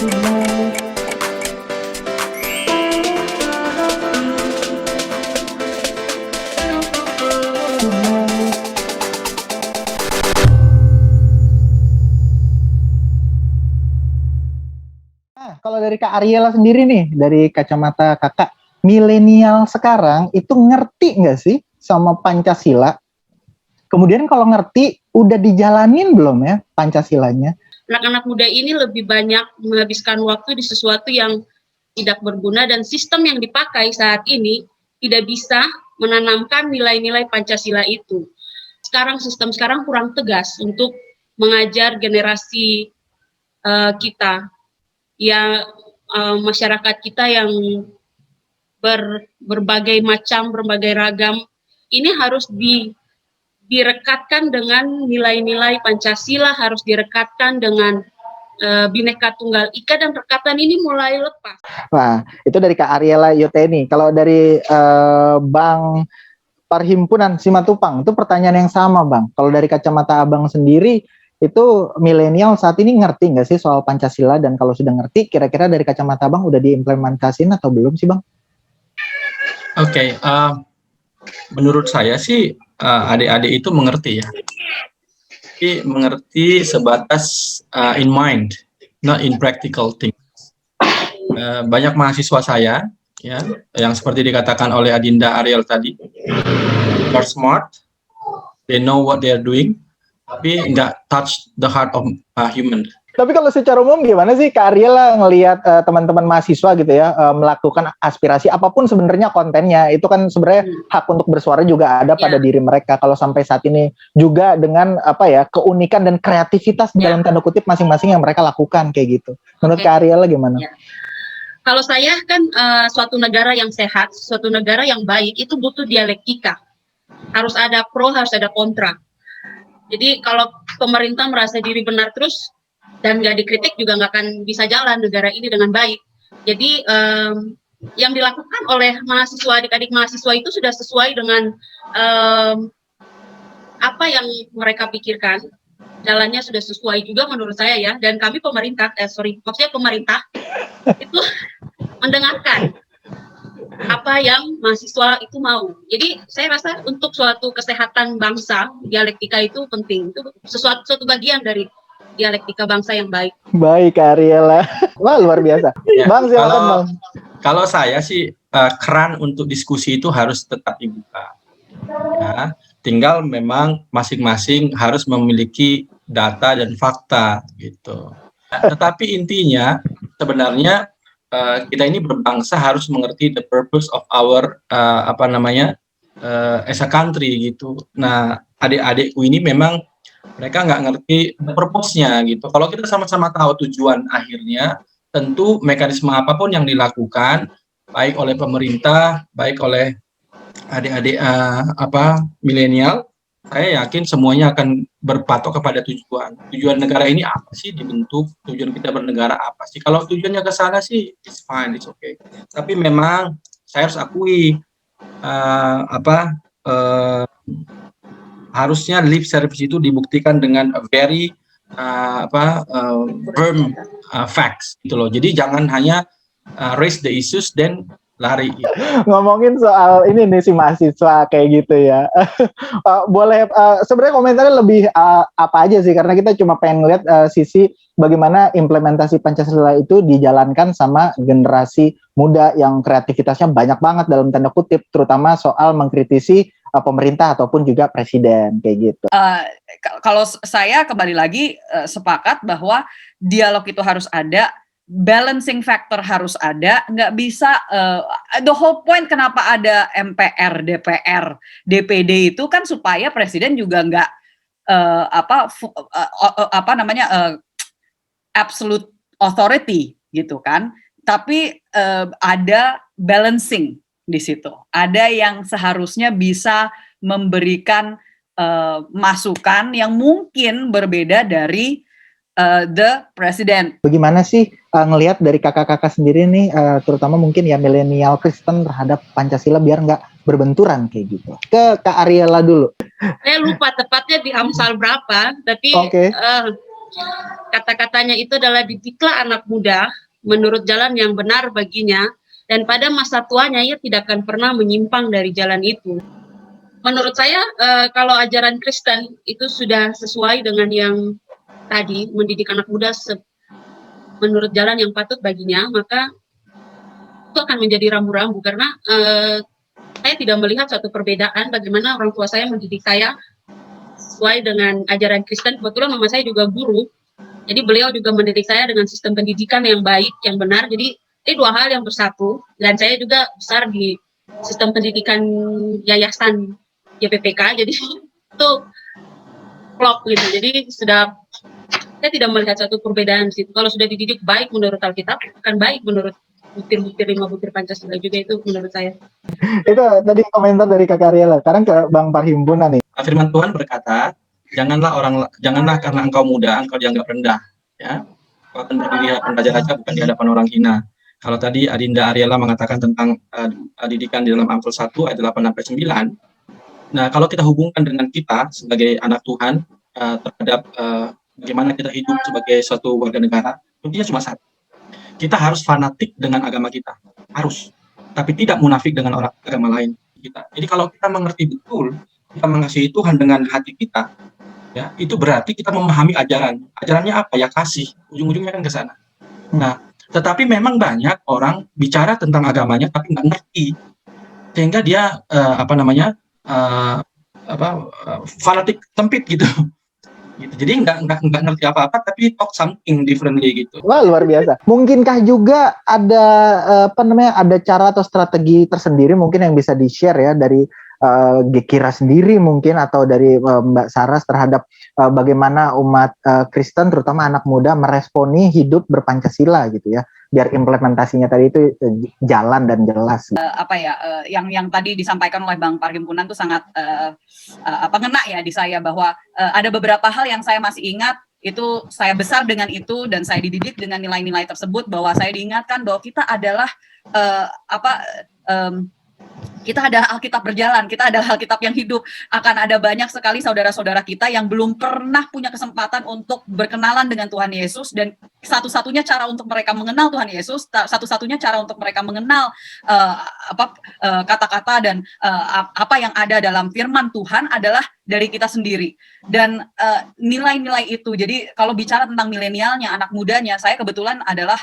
Nah, kalau dari Kak Ariela sendiri nih, dari kacamata kakak, milenial sekarang itu ngerti nggak sih sama Pancasila? Kemudian kalau ngerti, udah dijalanin belum ya Pancasilanya? Anak-anak muda ini lebih banyak menghabiskan waktu di sesuatu yang tidak berguna dan sistem yang dipakai saat ini tidak bisa menanamkan nilai-nilai Pancasila itu. Sistem sekarang kurang tegas untuk mengajar generasi kita, ya masyarakat kita yang berbagai macam, berbagai ragam, ini harus direkatkan dengan nilai-nilai Pancasila, harus direkatkan dengan Bhinneka Tunggal Ika, dan rekatan ini mulai lepas. Wah, itu dari Kak Ariela Yuteni. Kalau dari Bang Perhimpunan Simatupang, itu pertanyaan yang sama, Bang. Kalau dari kacamata Abang sendiri, itu milenial saat ini ngerti nggak sih soal Pancasila? Dan kalau sudah ngerti, kira-kira dari kacamata Abang udah diimplementasiin atau belum sih, Bang? Oke, menurut saya sih adik-adik itu mengerti ya. Tapi mengerti sebatas in mind, not in practical things. Banyak mahasiswa saya, ya, yang seperti dikatakan oleh Adinda Ariel tadi, are smart, they know what they are doing, tapi nggak touch the heart of human. Tapi kalau secara umum gimana sih Kak Ariela ngelihat teman-teman mahasiswa gitu ya melakukan aspirasi apapun sebenarnya kontennya itu kan sebenarnya hak untuk bersuara juga ada pada diri mereka. Kalau sampai saat ini juga dengan apa ya keunikan dan kreativitas dalam tanda kutip masing-masing yang mereka lakukan kayak gitu. Menurut Kak Ariela gimana? Kalau saya kan suatu negara yang sehat, suatu negara yang baik itu butuh dialektika. Harus ada pro, harus ada kontra. Jadi kalau pemerintah merasa diri benar terus dan nggak dikritik juga nggak akan bisa jalan negara ini dengan baik. Jadi yang dilakukan oleh mahasiswa, adik-adik mahasiswa itu sudah sesuai dengan apa yang mereka pikirkan. Jalannya sudah sesuai juga menurut saya ya. Dan kami pemerintah, maksudnya pemerintah itu mendengarkan apa yang mahasiswa itu mau. Jadi saya rasa untuk suatu kesehatan bangsa, dialektika itu penting. Itu suatu bagian dari dialektika bangsa yang baik. Baik, Ariela. Wah, luar biasa. Ya, Bang, silakan Bang. Kalau saya sih keran untuk diskusi itu harus tetap dibuka. Ya, tinggal memang masing-masing harus memiliki data dan fakta gitu. Tetapi intinya sebenarnya kita ini berbangsa harus mengerti the purpose of our as a country gitu. Nah, adik-adikku ini memang mereka nggak ngerti purpose-nya gitu. Kalau kita sama-sama tahu tujuan akhirnya, tentu mekanisme apapun yang dilakukan, baik oleh pemerintah, baik oleh adik-adik milenial, saya yakin semuanya akan berpatok kepada tujuan. Tujuan negara ini apa sih dibentuk? Tujuan kita bernegara apa sih? Kalau tujuannya ke sana sih, it's fine, it's okay. Tapi memang saya harus akui harusnya lip service itu dibuktikan dengan very firm facts gitu loh. Jadi jangan hanya raise the issues then lari. Ngomongin soal ini nih si mahasiswa kayak gitu ya. Boleh sebenarnya komentarnya lebih apa aja sih karena kita cuma pengen ngeliat sisi bagaimana implementasi Pancasila itu dijalankan sama generasi muda yang kreativitasnya banyak banget dalam tanda kutip, terutama soal mengkritisi pemerintah ataupun juga presiden kayak gitu. Kalau saya kembali lagi sepakat bahwa dialog itu harus ada, balancing factor harus ada, nggak bisa the whole point kenapa ada MPR, DPR, DPD itu kan supaya presiden juga nggak absolute authority gitu kan, tapi ada balancing di situ. Ada yang seharusnya bisa memberikan masukan yang mungkin berbeda dari the president. Bagaimana sih ngelihat dari kakak-kakak sendiri nih, terutama mungkin ya milenial Kristen terhadap Pancasila biar nggak berbenturan kayak gitu. Ke Kak Ariela dulu. Saya lupa tepatnya di Amsal berapa, tapi Kata-katanya itu adalah didiklah anak muda menurut jalan yang benar baginya, dan pada masa tuanya ia tidak akan pernah menyimpang dari jalan itu. Menurut saya kalau ajaran Kristen itu sudah sesuai dengan yang tadi, mendidik anak muda menurut jalan yang patut baginya, maka itu akan menjadi rambu-rambu, karena saya tidak melihat suatu perbedaan bagaimana orang tua saya mendidik saya sesuai dengan ajaran Kristen. Kebetulan mama saya juga guru, jadi beliau juga mendidik saya dengan sistem pendidikan yang baik, yang benar. Jadi ini dua hal yang bersatu, dan saya juga besar di sistem pendidikan yayasan YPPK, jadi itu klop gitu. Jadi saya tidak melihat satu perbedaan di situ. Kalau sudah dididik baik menurut Alkitab, akan baik menurut butir-butir 5 butir Pancasila juga, itu menurut saya. Itu tadi komentar dari Kak Ariela. Sekarang ke Bang Parhimpunan nih. Firman Tuhan berkata, janganlah karena engkau muda, engkau dianggap rendah. Ya, kau akan berdiri hadapan raja-raja, bukan di hadapan orang hina. Kalau tadi Adinda Ariela mengatakan tentang didikan di dalam Amsal 1 ayat 8-9. Nah, kalau kita hubungkan dengan kita sebagai anak Tuhan terhadap bagaimana kita hidup sebagai suatu warga negara, intinya cuma satu. Kita harus fanatik dengan agama kita, harus, tapi tidak munafik dengan orang agama lain kita. Jadi kalau kita mengerti betul, kita mengasihi Tuhan dengan hati kita, ya itu berarti kita memahami ajaran. Ajarannya apa? Ya kasih. Ujung-ujungnya kan ke sana. Nah, tetapi memang banyak orang bicara tentang agamanya tapi nggak ngerti, sehingga dia fanatik sempit gitu. Jadi nggak ngerti apa-apa tapi talk something differently gitu. Wah, luar biasa. Mungkinkah juga ada ada cara atau strategi tersendiri mungkin yang bisa di-share ya dari Gekira sendiri mungkin, atau dari Mbak Saras terhadap bagaimana umat Kristen terutama anak muda meresponi hidup berpancasila gitu ya, biar implementasinya tadi itu jalan dan jelas. Yang tadi disampaikan oleh Bang Parhimpunan itu sangat ngena ya di saya, bahwa ada beberapa hal yang saya masih ingat. Itu saya besar dengan itu dan saya dididik dengan nilai-nilai tersebut, bahwa saya diingatkan bahwa kita adalah kita ada Alkitab berjalan, kita ada Alkitab yang hidup. Akan ada banyak sekali saudara-saudara kita yang belum pernah punya kesempatan untuk berkenalan dengan Tuhan Yesus, dan satu-satunya cara untuk mereka mengenal Tuhan Yesus, satu-satunya cara untuk mereka mengenal kata-kata dan apa yang ada dalam firman Tuhan adalah dari kita sendiri. Dan nilai-nilai itu, jadi kalau bicara tentang milenialnya, anak mudanya, saya kebetulan adalah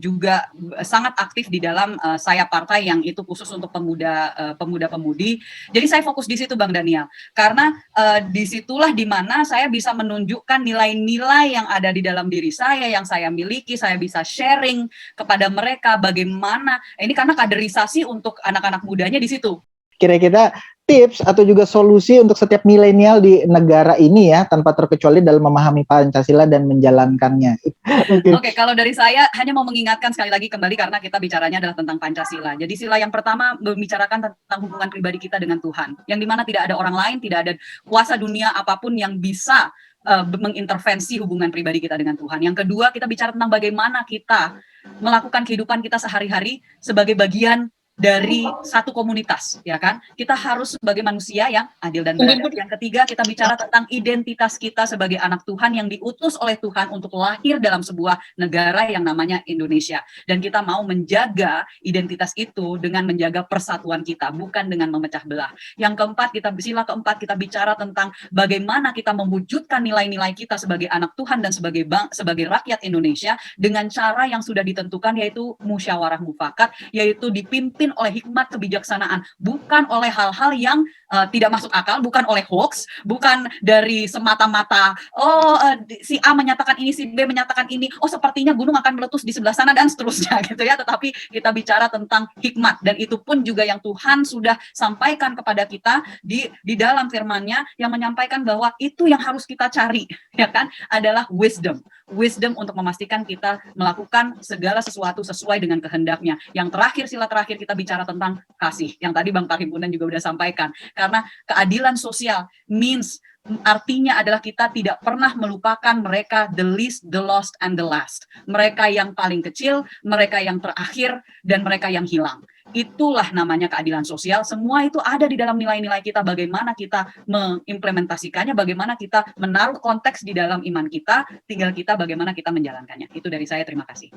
juga sangat aktif di dalam sayap partai yang itu khusus untuk pemuda-pemudi. Jadi saya fokus di situ Bang Daniel, karena disitulah dimana saya bisa menunjukkan nilai-nilai yang ada di dalam diri saya, yang saya miliki, saya bisa sharing kepada mereka bagaimana, ini karena kaderisasi untuk anak-anak mudanya di situ. Kira-kira tips atau juga solusi untuk setiap milenial di negara ini ya, tanpa terkecuali dalam memahami Pancasila dan menjalankannya. Oke, kalau dari saya hanya mau mengingatkan sekali lagi kembali, karena kita bicaranya adalah tentang Pancasila. Jadi sila yang pertama membicarakan tentang hubungan pribadi kita dengan Tuhan, yang dimana tidak ada orang lain, tidak ada kuasa dunia apapun yang bisa mengintervensi hubungan pribadi kita dengan Tuhan. Yang kedua, kita bicara tentang bagaimana kita melakukan kehidupan kita sehari-hari sebagai bagian dari satu komunitas, ya kan? Kita harus sebagai manusia yang adil dan beradab. Yang ketiga, kita bicara tentang identitas kita sebagai anak Tuhan yang diutus oleh Tuhan untuk lahir dalam sebuah negara yang namanya Indonesia. Dan kita mau menjaga identitas itu dengan menjaga persatuan kita, bukan dengan memecah belah. Yang keempat, sila keempat, kita bicara tentang bagaimana kita mewujudkan nilai-nilai kita sebagai anak Tuhan dan sebagai rakyat Indonesia dengan cara yang sudah ditentukan, yaitu musyawarah mufakat, yaitu dipimpin oleh hikmat kebijaksanaan, bukan oleh hal-hal yang tidak masuk akal, bukan oleh hoax, bukan dari semata-mata si A menyatakan ini, si B menyatakan ini, sepertinya gunung akan meletus di sebelah sana dan seterusnya gitu ya. Tetapi kita bicara tentang hikmat, dan itu pun juga yang Tuhan sudah sampaikan kepada kita di dalam firman-Nya, yang menyampaikan bahwa itu yang harus kita cari, ya kan, adalah wisdom untuk memastikan kita melakukan segala sesuatu sesuai dengan kehendaknya. Yang terakhir, sila terakhir, kita bicara tentang kasih, yang tadi Bang Parhimpunan juga udah sampaikan. Karena keadilan sosial means, artinya adalah kita tidak pernah melupakan mereka, the least, the lost, and the last. Mereka yang paling kecil, mereka yang terakhir, dan mereka yang hilang. Itulah namanya keadilan sosial. Semua itu ada di dalam nilai-nilai kita, bagaimana kita mengimplementasikannya, bagaimana kita menaruh konteks di dalam iman kita, tinggal kita bagaimana kita menjalankannya. Itu dari saya, terima kasih.